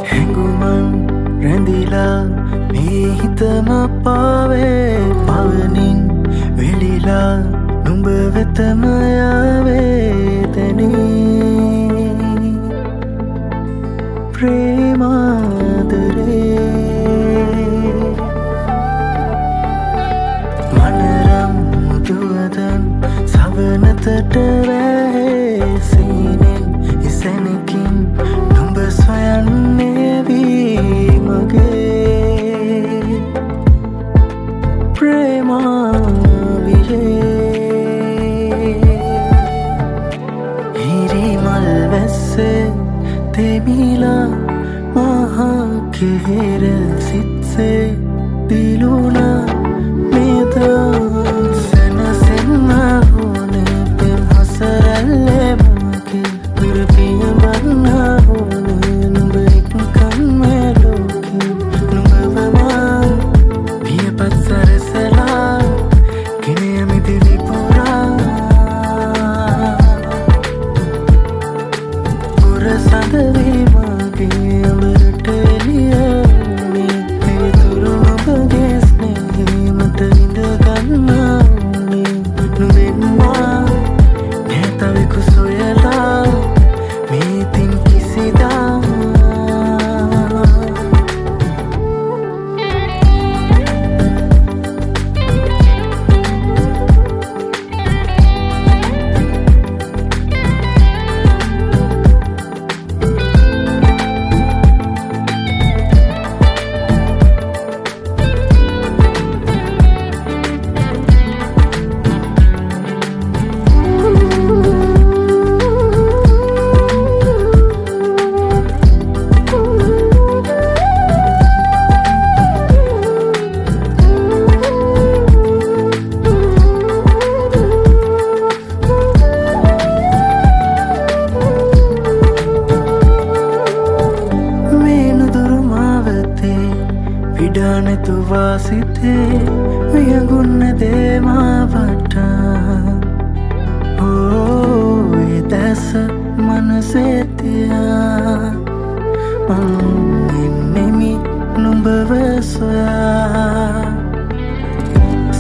හැඟුමන් රැඳිලා මේ හිතම පාවේ පවනින් වෙලිලා නුඹ වෙතම යාවේතනේ ප්‍රේමාදරේ මනරම් මුදුවදන් සවනතට වැහේ සීනෙන් ඉසැනකින් නුඹ සොයන්නේ වී මගේ ප්‍රේමාවිරේ හිරිමල් වැස්සේ තෙමිලා මහා කෙහෙර සිත්සේ දිලුණා මේදා සැනසෙන්න ඕනේ පෙම් හසරැල්ලේ මගේ දුරපිය වන්න ඕනේ නුඹ එක්කන් මේ ලෝකේ නුඹවම පියපත් සරසලා ගෙන යමි දිවි පුරා පුර සඳවී මගේ අඹරට එළියනේ පිවිතුරු ඔබගේ ස්නේහේ මට ඉඳ ගන්න ඕනේ නුඹෙන්වා නැතවෙකු සොයලා මේ තින් කිසිදා විඩානැතුවා සිතේ වියගුන්න දේමාවට ඒ දැස මනසේතියා මං එන්නෙමි නුඹව සොයා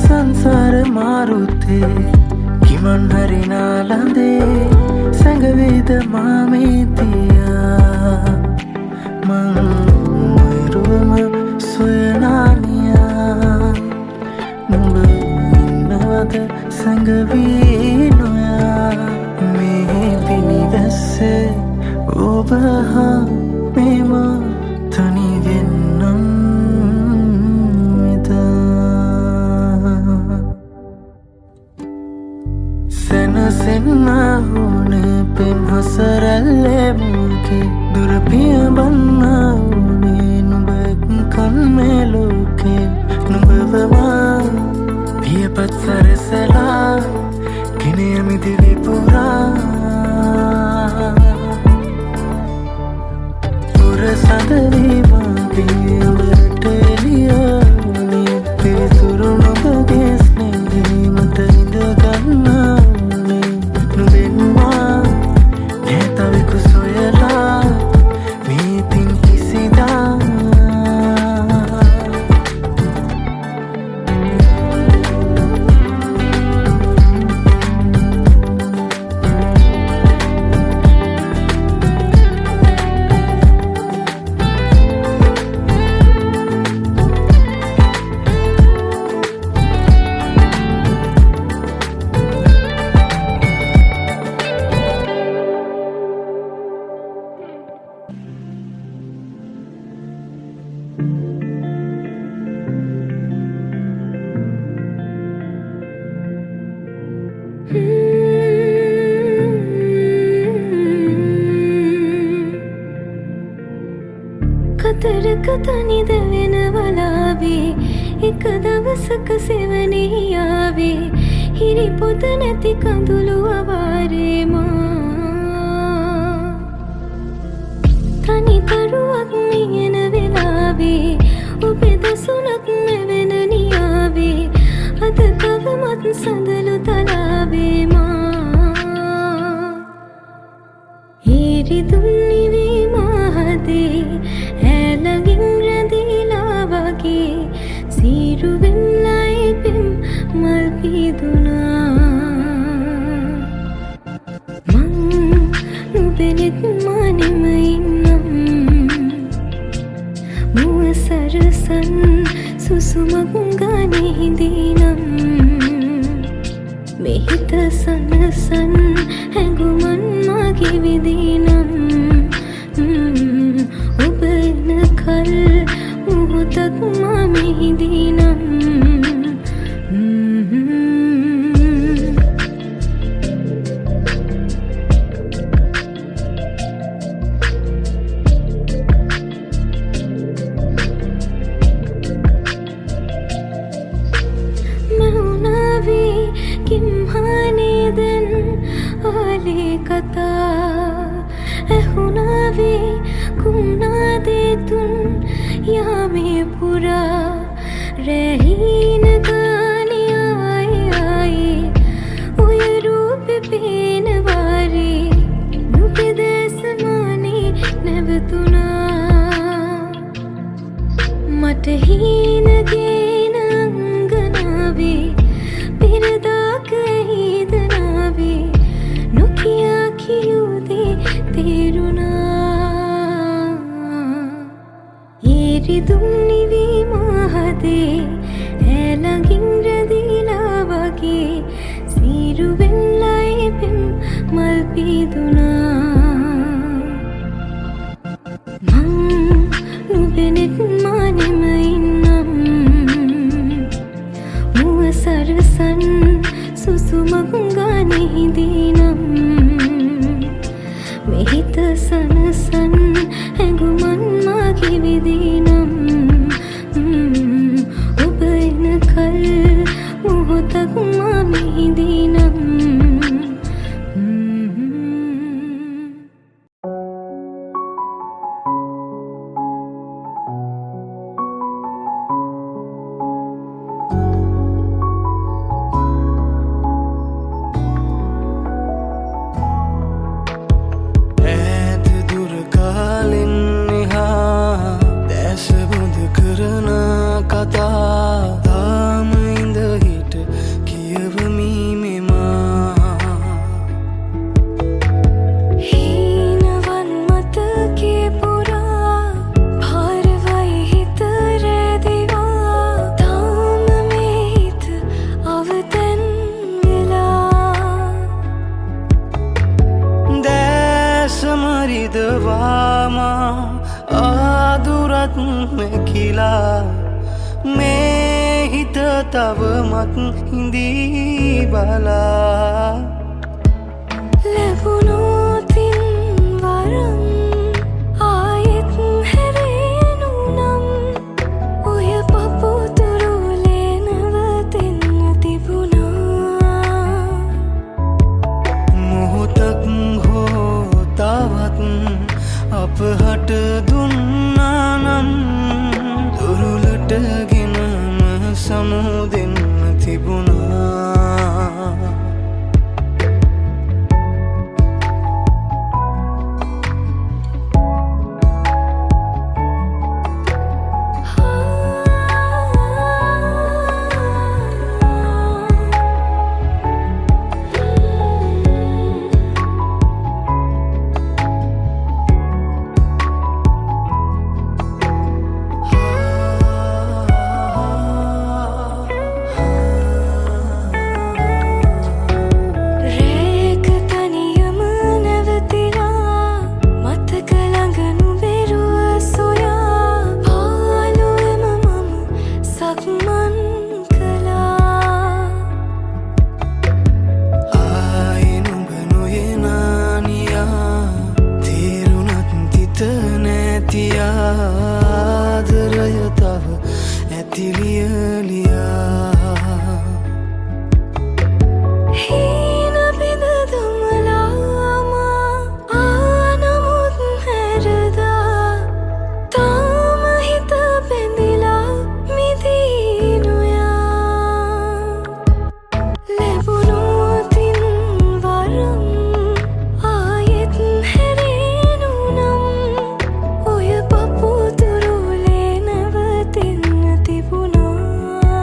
සංසාර මාරුතේ කිමන් හරිනාලඳේ සැඟවීද මාමේතියා මං රුවම සොයනානියා නුඹ ඉන්නවද සැඟවී නොයා මේ පිනිවැස්සේ ඔබ හා මෙම තනිවෙන්නම් එදා සැනසෙන්න ඕනේ පෙම් හසරැල්ලේ මගේ දුරපිය බන්න ඕනේ නුඹ කන් මේ ලෝකේ නුඹවවා පියපත් සරසලා ගෙන යමි දිවි පුරා පුර සඳවී මගේ අඹරට එළියනේ පිවිතුරු ඔබගේ ස්නේහේ මට ඉඳ ගන්න ඕනේ නුඹෙන්වා නැතවෙකු සොයලා මේ තින් කිසිදා කතරක තනිද වෙනවලාවේ එක දවසක සෙවනේ යාවේ හිරි පොත නැති කඳුළු අවාරේ මා තනි තරුවක් මියන වෙලාවේ ඔබේ දසුනක් මෙවෙන නියාවේ සීරුවෙල්ලයි පෙම් මල් පීදුනා මං නුබෙනෙත් මානෙම ඉන්නම් මුව සරසන් සුසුමක් ගානේ හිඳිනම් මෙහිත සනසන් හැඟුමන් මාගේ විදිනම් ඔබ එන කල් මොහොතක් මා මෙහිදිනම් කිම්හානේදන් ආලේ කතා ඇහුණාවේ කුම්නාදේතුන් යාමේ පුරා රැහීන ගානියායේ ඔය රූපෙ පේනවාරේ නුපෙදැසමානේ නැවතුනා මට හීනගේන අංගනාවේ පෙරදාක හිදනාවේ නොකියා කියූදේ තේරුණා ඒරිදුම් නිවී මාහදේ ඇළඟින් රැඳීලා වගේ සීරුවෙල්ලයි පෙම් මල් පීදුනා මං නුබෙනෙත් මානෙම ඉන්නම් මුව සරසන් සුසුමක් ගානේ හිඳිනම් මෙහිත සනසන් හැඟුමන් මාගේ විදිනම් ඔබ එන කල් මොහොතක් මා මෙහිදිනම් ආදුරත් මෙකිලා මේ හිත තවමත් හිඳී බලා ලැබුණෝතින් වරම් ආයෙත් හැරෙනු නම් ඔය පපුතුරුලේ නවතින්න තිබුණා මොහොතක් හෝ තවත් අපහට දුන්නා නම් දුරුලටගෙනම සමුදෙන්න තිබුණා ආදරය තව ඇතිලියලියා හීන බිඳ දුමලාමා ආනමුත් හැරදා තාම හිත බැඳිලා මිදීනුයා ලැබුණෝතින් වරම් ආයෙත් හැරෙනු නම් ඔය පපුතුරුලේ නැවතින්න තිබුණා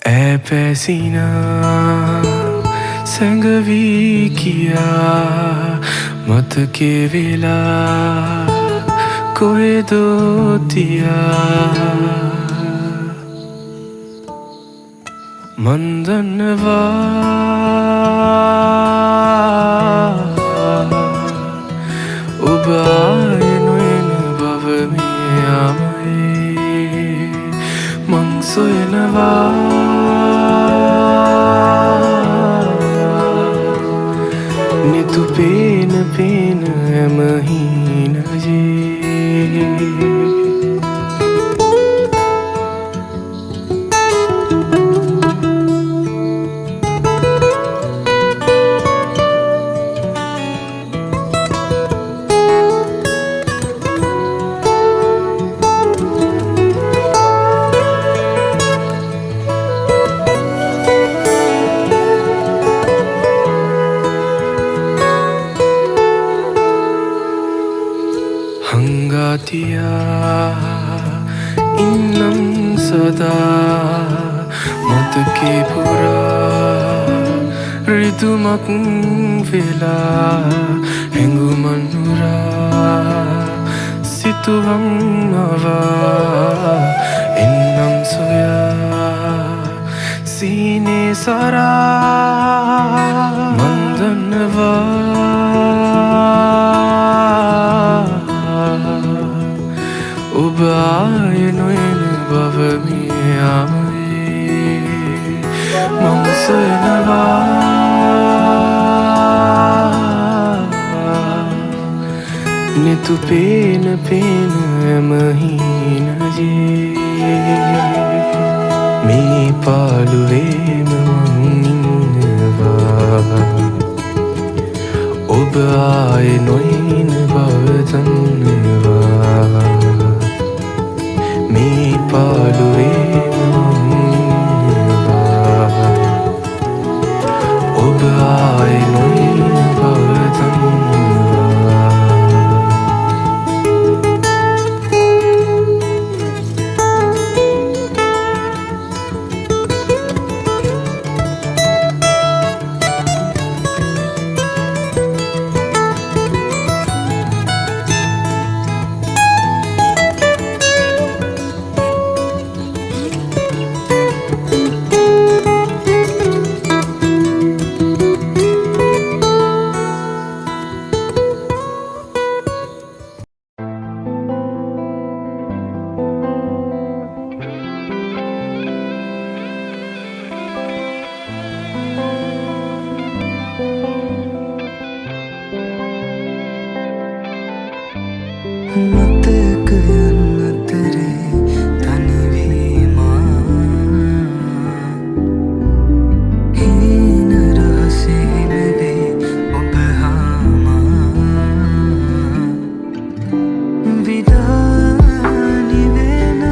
पैसीना संगवी किया मत के वेला कोई दो दिया मंदनवा उबाय नोइन भव में आमये मंगसोयनवा नितु पेन पेन महीन जे hanggatia innam sada matke pura ridumak vela hengu manura situvam nava innam soya sine sara mandanva उबाय नोइन भव में आमये मंगसोयनवा नितु पेन पेन महीन जे मे पालुवे मंगिनवा उबाय नोइन भव धन्यवा me paluve manva ob aaye noin bavdanva මතක අතරේ තනිවීමා හීන රහසෙම වේ ඔබ හාමා විදානි වෙන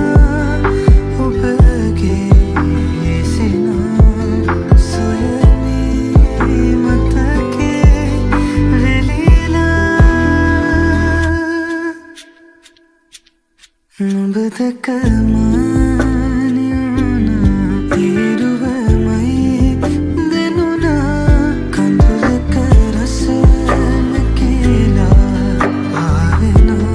ඔබගේ සිනා සොයමි මතකේ වෙලිලා නුඹදක මානියනා ඉරුවමයි දෙනුනා කඳුලක රසම කියලා ආවෙනා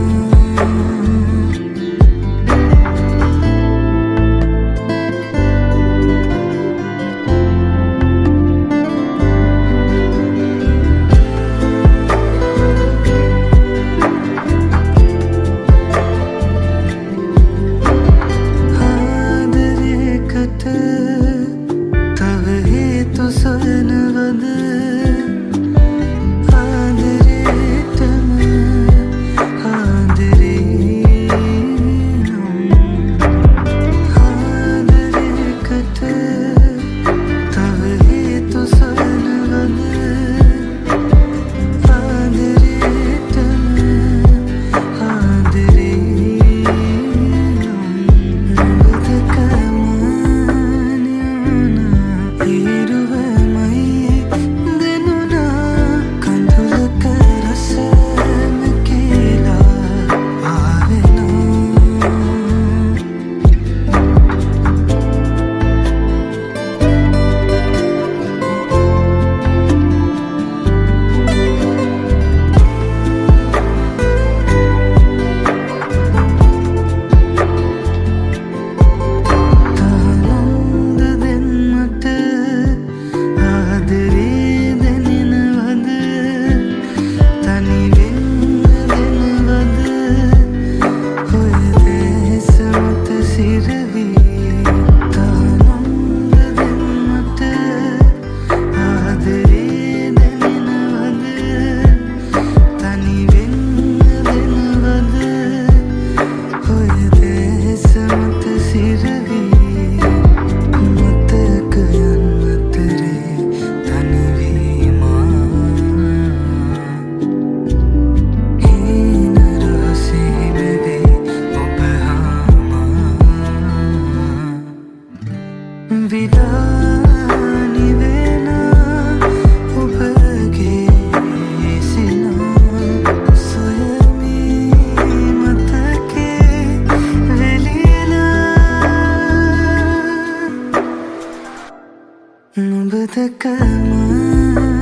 දෙක මානියුණා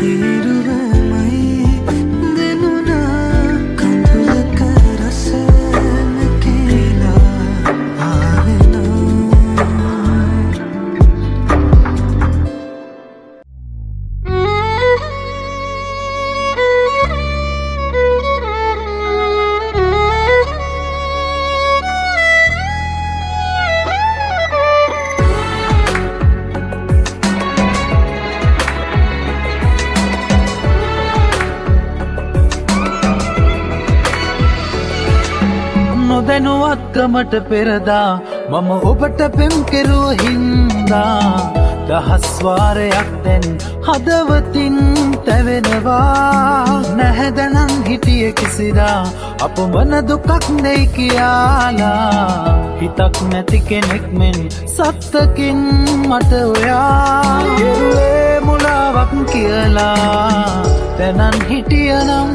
ඉරුවමයි දෙනුණා කඳුලක රසම කියලා ආවෙනා නොදැනුවත්කමට පෙරදා මම ඔබට පෙම් කෙරුව හින්දා දහස් වාරයක් දැන් හදවතින් තැවෙනවා නැහැදැනන් හිටිය කිසිදා අපමණ දුකක් දෙයි කියාලා හිතක් නැති කෙනෙක් මෙන් සත්තකින් මට ඔයා එරුවේ මුලාවක් කියලා තැනන් හිටියනම්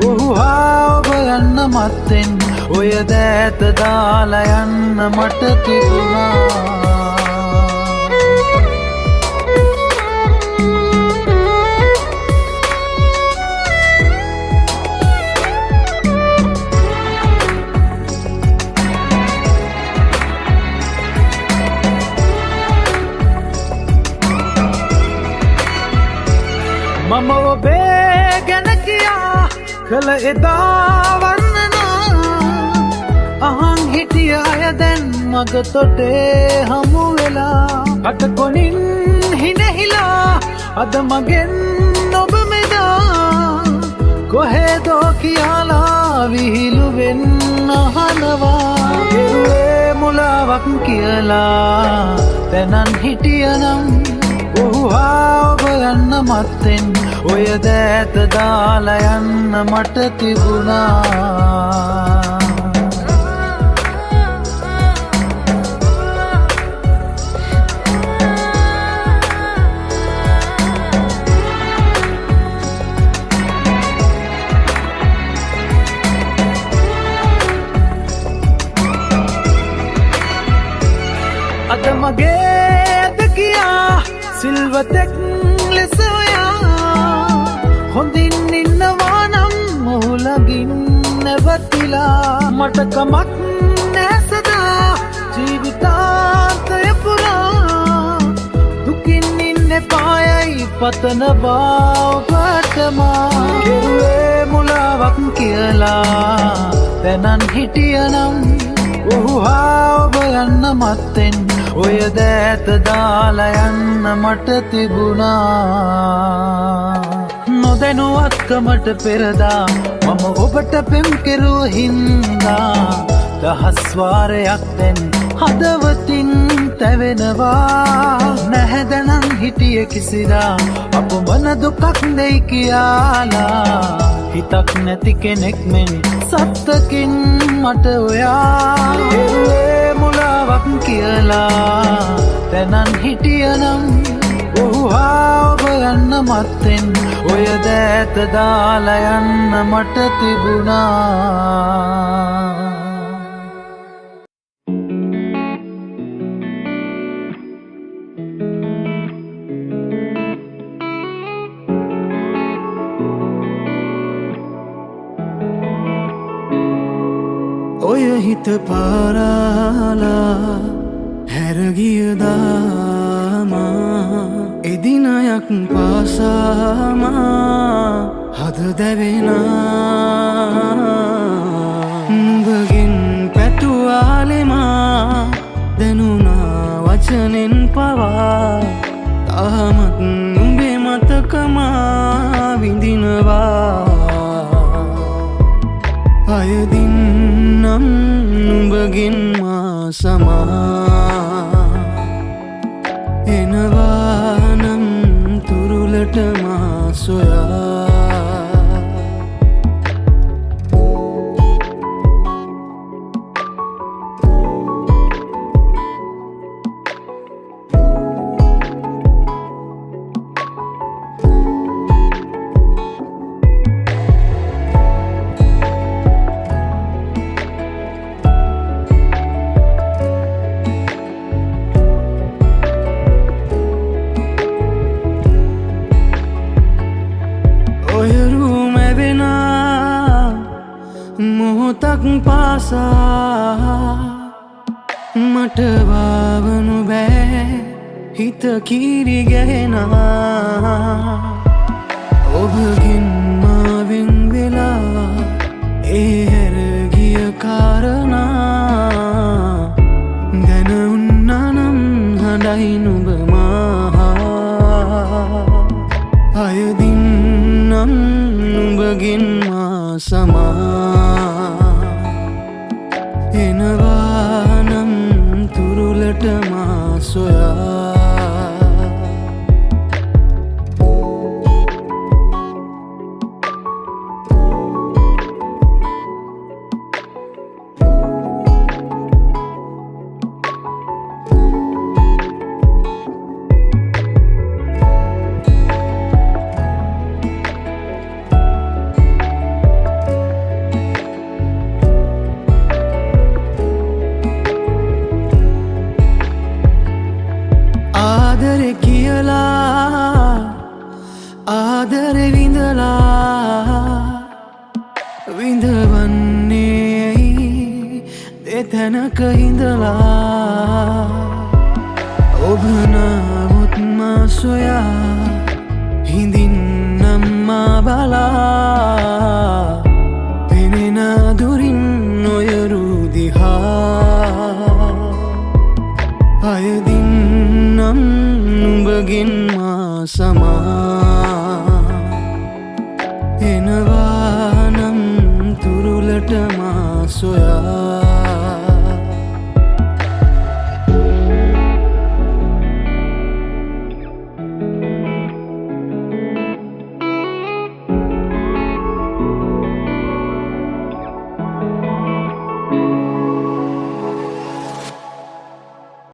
ඔහුහා ඔබ යන්න මත්තෙන් ඔය දෑත දාලා යන්න මට තිබුණා මම ඔබේ ගැන කියා කළ එදා වන්නනා අහන් හිටිය අය දැන් මග තොටේ හමු වෙලා අටකොනින් හිනහිලා අද මගෙන් ඔබ මෙදා කොහෙදෝ කියලා විහිළුවෙන් අහනවා එරුවේ මුලාවක් කියලා තැනන් හිටියනම් ඔහුහා ඔබ යන්න මත්තෙන් ඔය දෑත දාලා යන්න මට තිබුණා අද මගේ ඇද කියා සිල්වතෙක් ලෙස ඔයා හොඳින් ඉන්නවා නම් මොහුලගින් නැවතිලා මට කමක් නැසදා ජීවිතාන්තය පුරා දුකින් ඉන්න පායයි පතනවා ඔබටමා කෙරුවේ මුලාවක් කියලා තැනන් හිටියනම් ඔහුහා ඔබ යන්න මත්තෙන් ඔය දෑත දාලා යන්න මට තිබුණා නොදැනුවත්කමට පෙරදා මම ඔබට පෙම් කෙරුව හින්දා දහස් වාරයක් දැන් හදවතින් තැවෙනවා නැහැදැනන් හිටිය කිසිදා අපමණ දුකක් දෙයි කියලා හිතක් නැති කෙනෙක් මෙන් සත්තකින් මට ඔයා එරුවේ මුලාවක් කියලා තැනන් හිටියනම් ඔහුහා ඔබ යන්න මත්තෙන් ඔය දෑත දාලා යන්න මට තිබුණා ඔය හිත පාරාලා හැරගියදාමා එදිනයක් පාසාමා හද දැවෙනා නුඹගෙන් පැතුවාලෙමා දැනුනා වචනෙන් පවා තාමත් නුඹේ මතකමා විඳිනවා අයදින්නම් නුඹගෙන් මා සමා එනවානම් තුරුලට මා සොයා මොහොතක් පාසා මට වාවනු බෑ හිත කීරි ගැහෙනා ඔබගෙන් මාවෙන් වෙලා ඒ හැරගිය කාරණා දැන උන්නානම් හඬයි නුඹ මහා අයදින් නම් නුඹගෙන් මා සමා එනවා නම් තුරුලට මා සොයා ආදරෙ කියලා ආදරෙ විඳලා විඳවන්නේ ඇයි දෙතැනක හිඳලා ඔබ නාවොත් මා සොයා හිඳින්නම් මා බලා පෙනෙන දුරින් නොයරු දිහා අයදින් නම් නුඹගෙන් මා සමා එනවා නම් තුරුලට මා සොයා